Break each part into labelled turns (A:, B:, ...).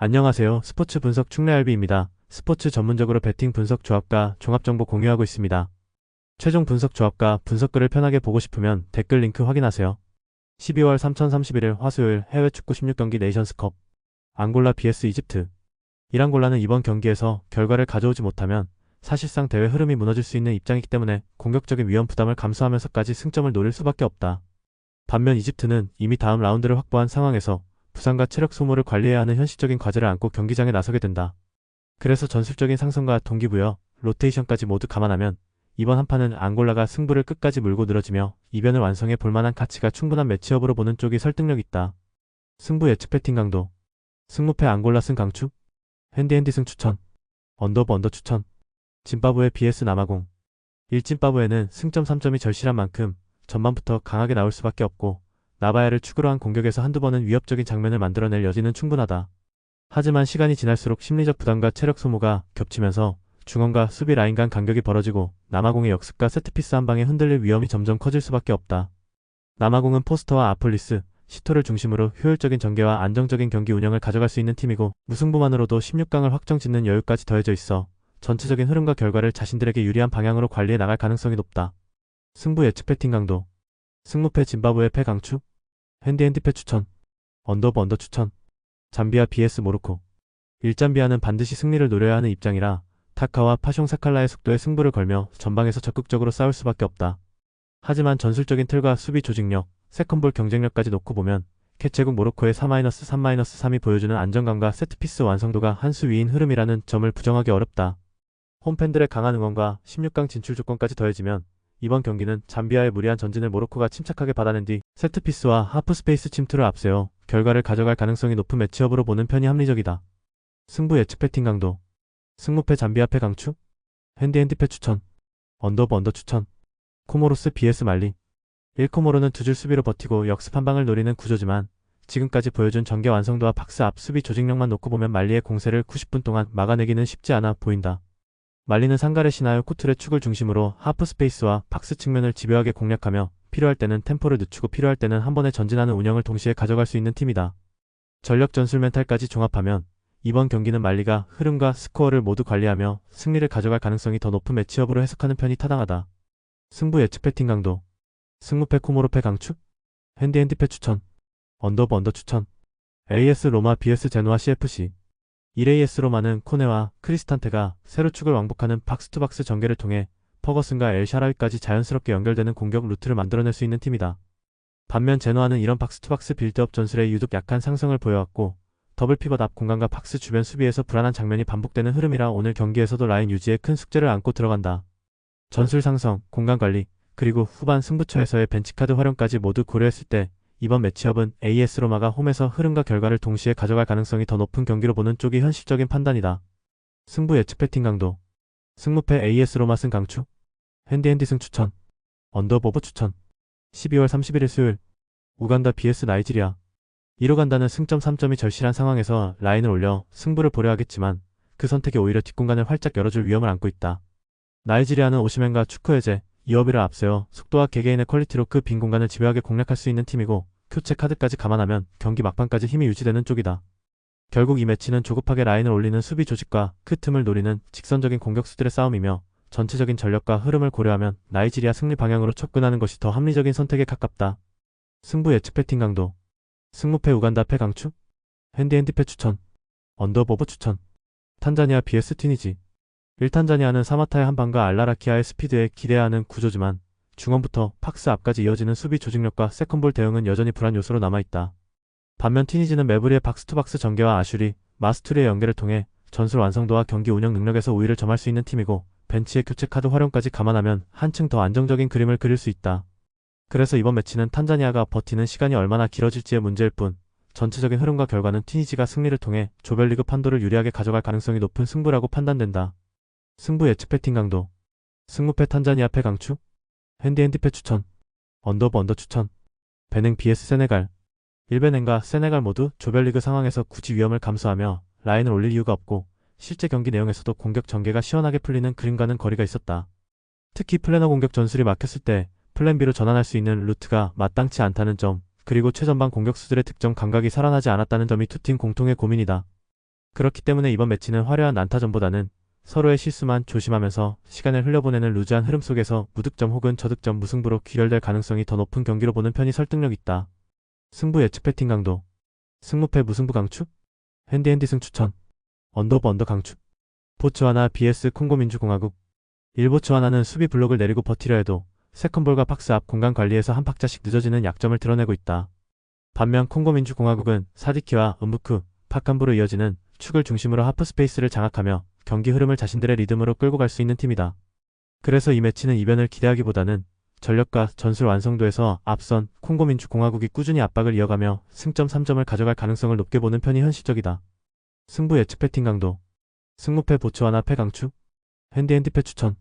A: 안녕하세요. 스포츠 분석 충래알비입니다. 스포츠 전문적으로 배팅 분석 조합과 종합정보 공유하고 있습니다. 최종 분석 조합과 분석글을 편하게 보고 싶으면 댓글 링크 확인하세요. 12월 3031일 화수요일 해외 축구 16경기 네이션스컵 앙골라 vs 이집트. 이랑골라는 이번 경기에서 결과를 가져오지 못하면 사실상 대회 흐름이 무너질 수 있는 입장이기 때문에 공격적인 위험 부담을 감수하면서까지 승점을 노릴 수밖에 없다. 반면 이집트는 이미 다음 라운드를 확보한 상황에서 부상과 체력 소모를 관리해야 하는 현실적인 과제를 안고 경기장에 나서게 된다. 그래서 전술적인 상성과 동기부여, 로테이션까지 모두 감안하면 이번 한판은 앙골라가 승부를 끝까지 물고 늘어지며 이변을 완성해 볼만한 가치가 충분한 매치업으로 보는 쪽이 설득력 있다. 승부 예측 배팅 강도. 승무패 앙골라 승 강추. 핸디핸디 승 추천. 언더브 언더 추천. 짐바브웨 vs 남아공. 1짐바브웨는 승점 3점이 절실한 만큼 전반부터 강하게 나올 수밖에 없고 나바야를 축으로 한 공격에서 한두 번은 위협적인 장면을 만들어낼 여지는 충분하다. 하지만 시간이 지날수록 심리적 부담과 체력 소모가 겹치면서 중원과 수비 라인 간 간격이 벌어지고 남아공의 역습과 세트피스 한 방에 흔들릴 위험이 점점 커질 수밖에 없다. 남아공은 포스터와 아폴리스, 시토를 중심으로 효율적인 전개와 안정적인 경기 운영을 가져갈 수 있는 팀이고 무승부만으로도 16강을 확정짓는 여유까지 더해져 있어 전체적인 흐름과 결과를 자신들에게 유리한 방향으로 관리해 나갈 가능성이 높다. 승부 예측 배팅 강도. 승무패 짐바브웨 패 강추. 핸디핸디 패 추천. 언더브 언더 추천. 잠비아 vs 모로코. 1잠비아는 반드시 승리를 노려야 하는 입장이라 타카와 파숑 사칼라의 속도에 승부를 걸며 전방에서 적극적으로 싸울 수밖에 없다. 하지만 전술적인 틀과 수비 조직력, 세컨볼 경쟁력까지 놓고 보면 개최국 모로코의 4-3-3-3이 보여주는 안정감과 세트피스 완성도가 한 수 위인 흐름이라는 점을 부정하기 어렵다. 홈팬들의 강한 응원과 16강 진출 조건까지 더해지면 이번 경기는 잠비아의 무리한 전진을 모로코가 침착하게 받아낸 뒤 세트피스와 하프스페이스 침투를 앞세워 결과를 가져갈 가능성이 높은 매치업으로 보는 편이 합리적이다. 승부 예측 배팅 강도. 승무패 잠비아 패 강추. 핸디핸디 패 추천. 언더브 언더 추천. 코모로스 vs 말리. 1코모로는 두 줄 수비로 버티고 역습 한 방을 노리는 구조지만 지금까지 보여준 전개 완성도와 박스 앞 수비 조직력만 놓고 보면 말리의 공세를 90분 동안 막아내기는 쉽지 않아 보인다. 말리는 상가레 시나요 쿠툴의 축을 중심으로 하프스페이스와 박스 측면을 집요하게 공략하며 필요할 때는 템포를 늦추고 필요할 때는 한 번에 전진하는 운영을 동시에 가져갈 수 있는 팀이다. 전력 전술 멘탈까지 종합하면 이번 경기는 말리가 흐름과 스코어를 모두 관리하며 승리를 가져갈 가능성이 더 높은 매치업으로 해석하는 편이 타당하다. 승부 예측 배팅 강도. 승무패 코모로 패 강추. 핸디핸디 패 추천. 언더브 언더 추천. AS 로마 vs 제노아 CFC. 1AS 로마는 코네와 크리스탄테가 세로 축을 왕복하는 박스투박스 전개를 통해 퍼거슨과 엘 샤라위까지 자연스럽게 연결되는 공격 루트를 만들어낼 수 있는 팀이다. 반면 제노아는 이런 박스투박스 빌드업 전술에 유독 약한 상성을 보여왔고 더블 피벗 앞 공간과 박스 주변 수비에서 불안한 장면이 반복되는 흐름이라 오늘 경기에서도 라인 유지에 큰 숙제를 안고 들어간다. 전술 상성, 공간 관리, 그리고 후반 승부처에서의 벤치카드 활용까지 모두 고려했을 때 이번 매치업은 AS 로마가 홈에서 흐름과 결과를 동시에 가져갈 가능성이 더 높은 경기로 보는 쪽이 현실적인 판단이다. 승부 예측 배팅 강도. 승무패 AS 로마 승 강추. 핸디핸디 승 추천. 언더버브 추천. 12월 31일 수요일 우간다 vs 나이지리아. 이루간다는 승점 3점이 절실한 상황에서 라인을 올려 승부를 보려 하겠지만 그 선택이 오히려 뒷공간을 활짝 열어줄 위험을 안고 있다. 나이지리아는 오시멘과 추크헤제, 이어비를 앞세워 속도와 개개인의 퀄리티로 그 빈 공간을 집요하게 공략할 수 있는 팀이고 교체 카드까지 감안하면 경기 막판까지 힘이 유지되는 쪽이다. 결국 이 매치는 조급하게 라인을 올리는 수비 조직과 그 틈을 노리는 직선적인 공격수들의 싸움이며 전체적인 전력과 흐름을 고려하면 나이지리아 승리 방향으로 접근하는 것이 더 합리적인 선택에 가깝다. 승부 예측 배팅 강도. 승무패 우간다 패 강추. 핸디핸디 패 추천. 언더버브 추천. 탄자니아 vs 튀니지. 1탄자니아는 사마타의 한방과 알라라키아의 스피드에 기대하는 구조지만 중원부터 팍스 앞까지 이어지는 수비 조직력과 세컨볼 대응은 여전히 불안 요소로 남아있다. 반면 튀니지는 메브리의 박스투박스 전개와 아슈리, 마스투리의 연계를 통해 전술 완성도와 경기 운영 능력에서 우위를 점할 수 있는 팀이고 벤치의 교체 카드 활용까지 감안하면 한층 더 안정적인 그림을 그릴 수 있다. 그래서 이번 매치는 탄자니아가 버티는 시간이 얼마나 길어질지의 문제일 뿐 전체적인 흐름과 결과는 튀니지가 승리를 통해 조별리그 판도를 유리하게 가져갈 가능성이 높은 승부라고 판단된다. 승부 예측 배팅 강도. 승무패 탄자니아 패 강추. 핸디핸디 패 추천. 언더브 언더 추천. 베냉 vs 세네갈. 1베냉과 세네갈 모두 조별리그 상황에서 굳이 위험을 감수하며 라인을 올릴 이유가 없고 실제 경기 내용에서도 공격 전개가 시원하게 풀리는 그림과는 거리가 있었다. 특히 플래너 공격 전술이 막혔을 때 플랜 B로 전환할 수 있는 루트가 마땅치 않다는 점, 그리고 최전방 공격수들의 득점 감각이 살아나지 않았다는 점이 두 팀 공통의 고민이다. 그렇기 때문에 이번 매치는 화려한 난타전보다는 서로의 실수만 조심하면서 시간을 흘려보내는 루즈한 흐름 속에서 무득점 혹은 저득점 무승부로 귀결될 가능성이 더 높은 경기로 보는 편이 설득력 있다. 승부 예측 배팅 강도. 승무패 무승부 강축? 핸디핸디승 추천. 언더 오브 언더 강축. 보츠와나 vs 콩고민주공화국. 1보츠와나는 수비 블록을 내리고 버티려 해도 세컨볼과 박스 앞 공간 관리에서 한 박자씩 늦어지는 약점을 드러내고 있다. 반면 콩고민주공화국은 사디키와 은부쿠, 파칸부로 이어지는 축을 중심으로 하프 스페이스를 장악하며 경기 흐름을 자신들의 리듬으로 끌고 갈 수 있는 팀이다. 그래서 이 매치는 이변을 기대하기보다는 전력과 전술 완성도에서 앞선 콩고민주공화국이 꾸준히 압박을 이어가며 승점 3점을 가져갈 가능성을 높게 보는 편이 현실적이다. 승부 예측 배팅 강도. 승무패 보츠와나 패 강추. 핸디핸디패 추천.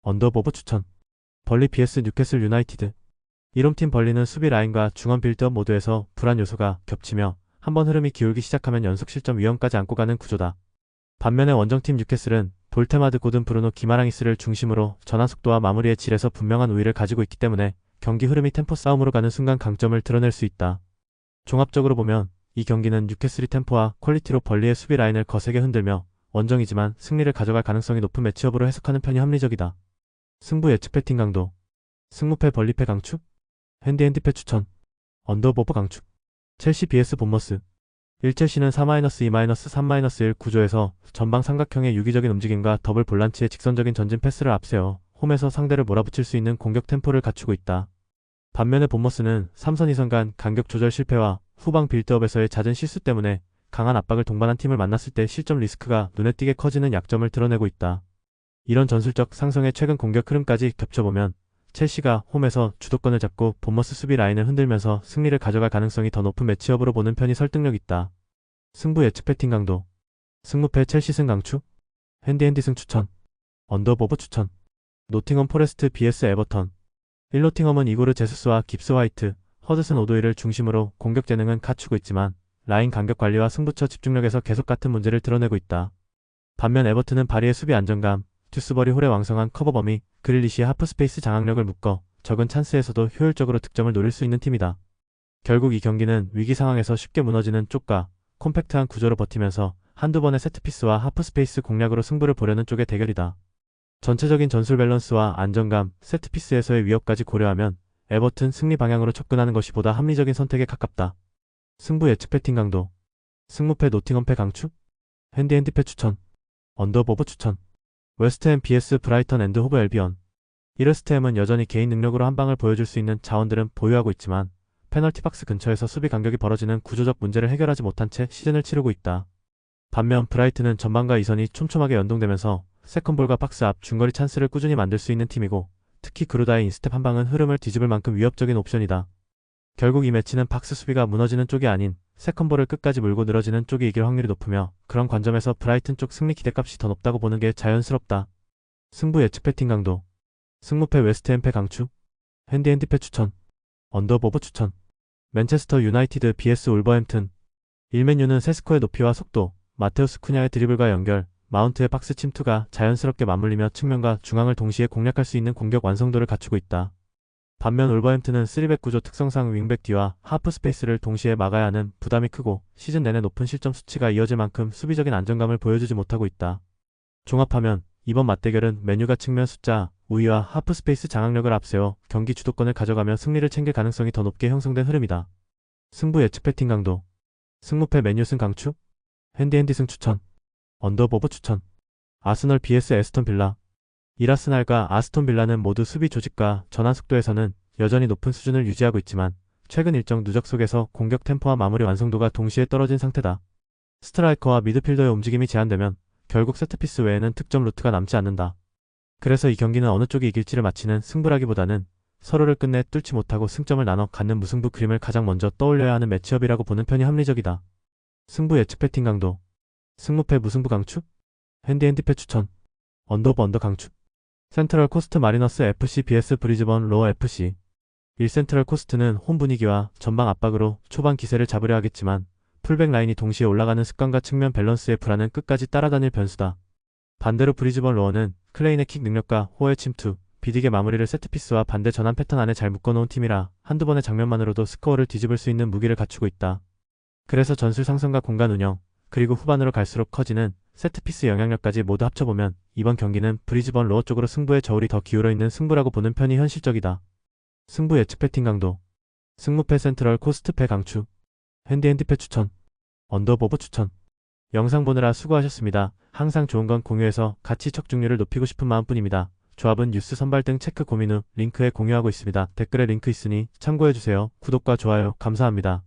A: 언더오브 추천. 벌리 vs 뉴캐슬 유나이티드. 이홈팀 벌리는 수비 라인과 중원 빌드업 모두에서 불안 요소가 겹치며 한번 흐름이 기울기 시작하면 연속 실점 위험까지 안고 가는 구조다. 반면에 원정팀 뉴캐슬은 볼테마드 고든 브루노 기마랑이스를 중심으로 전환 속도와 마무리의 질에서 분명한 우위를 가지고 있기 때문에 경기 흐름이 템포 싸움으로 가는 순간 강점을 드러낼 수 있다. 종합적으로 보면 이 경기는 뉴캐슬이 템포와 퀄리티로 벌리의 수비 라인을 거세게 흔들며 원정이지만 승리를 가져갈 가능성이 높은 매치업으로 해석하는 편이 합리적이다. 승부 예측 배팅 강도. 승무패 벌리패 강축. 핸디핸디패 추천. 언더오브 강축. 첼시 vs 본머스. 1첼시는 4-2-3-1 구조에서 전방 삼각형의 유기적인 움직임과 더블 볼란치의 직선적인 전진 패스를 앞세워 홈에서 상대를 몰아붙일 수 있는 공격 템포를 갖추고 있다. 반면에 본머스는 3선 2선 간 간격 조절 실패와 후방 빌드업에서의 잦은 실수 때문에 강한 압박을 동반한 팀을 만났을 때 실점 리스크가 눈에 띄게 커지는 약점을 드러내고 있다. 이런 전술적 상성의 최근 공격 흐름까지 겹쳐보면 첼시가 홈에서 주도권을 잡고 본머스 수비 라인을 흔들면서 승리를 가져갈 가능성이 더 높은 매치업으로 보는 편이 설득력 있다. 승부 예측 배팅 강도. 승무패 첼시 승 강추. 핸디핸디승 추천. 언더오브 추천. 노팅엄 포레스트 vs 에버턴. 1노팅엄은 이고르 제수스와 깁스 화이트, 허드슨 오도이를 중심으로 공격 재능은 갖추고 있지만 라인 간격 관리와 승부처 집중력에서 계속 같은 문제를 드러내고 있다. 반면 에버튼은 바리의 수비 안정감, 듀스버리 홀의 왕성한 커버 범위, 그릴리시의 하프 스페이스 장악력을 묶어 적은 찬스에서도 효율적으로 득점을 노릴 수 있는 팀이다. 결국 이 경기는 위기 상황에서 쉽게 무너지는 쪽과 콤팩트한 구조로 버티면서 한두 번의 세트피스와 하프 스페이스 공략으로 승부를 보려는 쪽의 대결이다. 전체적인 전술 밸런스와 안정감, 세트피스에서의 위협까지 고려하면 에버튼 승리 방향으로 접근하는 것이 보다 합리적인 선택에 가깝다. 승부 예측 배팅 강도. 승무패 노팅엄패 강추. 핸디핸디패 추천. 언더오브 추천. 웨스트햄 vs 브라이턴 앤드 호브 앨비언. 이르스트햄은 여전히 개인 능력으로 한방을 보여줄 수 있는 자원들은 보유하고 있지만 페널티 박스 근처에서 수비 간격이 벌어지는 구조적 문제를 해결하지 못한 채 시즌을 치르고 있다. 반면 브라이튼은 전방과 이선이 촘촘하게 연동되면서 세컨볼과 박스 앞 중거리 찬스를 꾸준히 만들 수 있는 팀이고 특히 그루다의 인스텝 한방은 흐름을 뒤집을 만큼 위협적인 옵션이다. 결국 이 매치는 박스 수비가 무너지는 쪽이 아닌 세컨볼을 끝까지 물고 늘어지는 쪽이 이길 확률이 높으며 그런 관점에서 브라이튼 쪽 승리 기대값이 더 높다고 보는 게 자연스럽다. 승부 예측 배팅 강도. 승무패 웨스트햄 패 강추. 핸디핸디패 추천. 언더오브 추천. 맨체스터 유나이티드 vs 울버햄튼. 1맨유는 세스코의 높이와 속도, 마테우스 쿠냐의 드리블과 연결, 마운트의 박스 침투가 자연스럽게 맞물리며 측면과 중앙을 동시에 공략할 수 있는 공격 완성도를 갖추고 있다. 반면 울버햄튼은 3백 구조 특성상 윙백 뒤와 하프 스페이스를 동시에 막아야 하는 부담이 크고 시즌 내내 높은 실점 수치가 이어질 만큼 수비적인 안정감을 보여주지 못하고 있다. 종합하면 이번 맞대결은 맨유가 측면 숫자, 우위와 하프 스페이스 장악력을 앞세워 경기 주도권을 가져가며 승리를 챙길 가능성이 더 높게 형성된 흐름이다. 승부 예측 배팅 강도. 승무패 맨유 승 강추. 핸디핸디 승 추천. 언더오브 추천. 아스널 vs 에스턴 빌라. 이라스날과 아스톤 빌라는 모두 수비 조직과 전환 속도에서는 여전히 높은 수준을 유지하고 있지만 최근 일정 누적 속에서 공격 템포와 마무리 완성도가 동시에 떨어진 상태다. 스트라이커와 미드필더의 움직임이 제한되면 결국 세트피스 외에는 득점 루트가 남지 않는다. 그래서 이 경기는 어느 쪽이 이길지를 맞히는 승부라기보다는 서로를 끝내 뚫지 못하고 승점을 나눠 갖는 무승부 그림을 가장 먼저 떠올려야 하는 매치업이라고 보는 편이 합리적이다. 승부 예측 배팅 강도. 승무패 무승부 강추. 핸디핸디패 추천. 언더오브 언더 강추. 센트럴 코스트 마리너스 FC vs 브리즈번 로어 FC. 1센트럴 코스트는 홈 분위기와 전방 압박으로 초반 기세를 잡으려 하겠지만 풀백 라인이 동시에 올라가는 습관과 측면 밸런스의 불안은 끝까지 따라다닐 변수다. 반대로 브리즈번 로어는 클레인의 킥 능력과 호의 침투, 비디게 마무리를 세트피스와 반대 전환 패턴 안에 잘 묶어놓은 팀이라 한두 번의 장면만으로도 스코어를 뒤집을 수 있는 무기를 갖추고 있다. 그래서 전술 상성과 공간 운영, 그리고 후반으로 갈수록 커지는 세트피스 영향력까지 모두 합쳐보면 이번 경기는 브리즈번 로어 쪽으로 승부의 저울이 더 기울어 있는 승부라고 보는 편이 현실적이다. 승부 예측 배팅 강도. 승무패 센트럴 코스트패 강추. 핸디패 추천. 언더보브 추천. 영상 보느라 수고하셨습니다. 항상 좋은 건 공유해서 같이 척중률을 높이고 싶은 마음뿐입니다. 조합은 뉴스 선발 등 체크 고민 후 링크에 공유하고 있습니다. 댓글에 링크 있으니 참고해주세요. 구독과 좋아요 감사합니다.